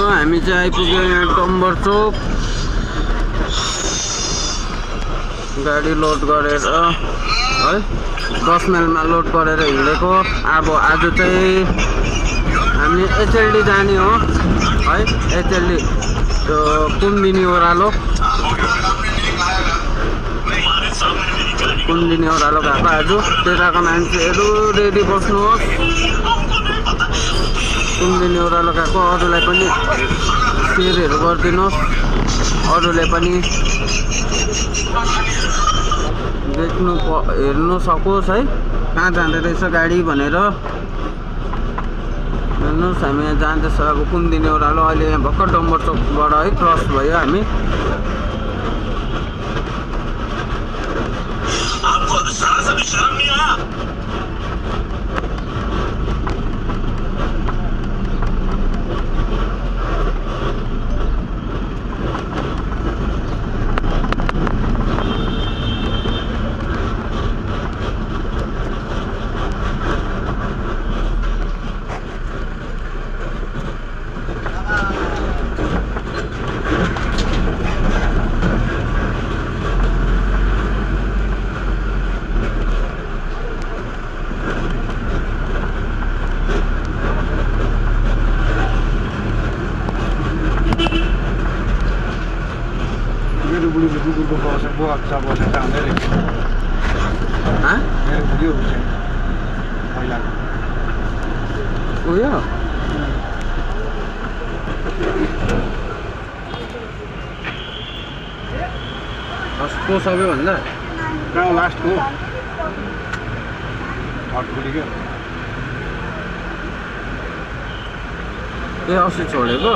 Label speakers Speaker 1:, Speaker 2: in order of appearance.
Speaker 1: हामी चाहिँ आइपुग्यो यहाँ डम्बर चोक। गाडी लोड गरेर है 10 माइलमा लोड गरेर हिँडेको। अब आज चाहिँ हामी एचएलडी जाने हो है। एचएलडी त्यो कुमुदिनी ओह्रालो गएको आज। त्यताको मान्छेहरू रेडी बस्नुहोस्। कुमुदिनी ओह्रालो गएको अरूलाई पनि सेयरहरू गरिदिनुहोस्। अरूले पनि देख्नु हेर्नु सकोस् है कहाँ जाँदै रहेछ गाडी भनेर। हेर्नुहोस् हामी यहाँ जाँदैछ अब कुमुदिनी ओह्रालो। अहिले यहाँ भर्खर डम्बर चोकबाट है क्रस भयो हामी। उयो फर्स्टको सबैभन्दा
Speaker 2: लास्टको थर्डको क्या
Speaker 1: ए अस्ति छोडेको।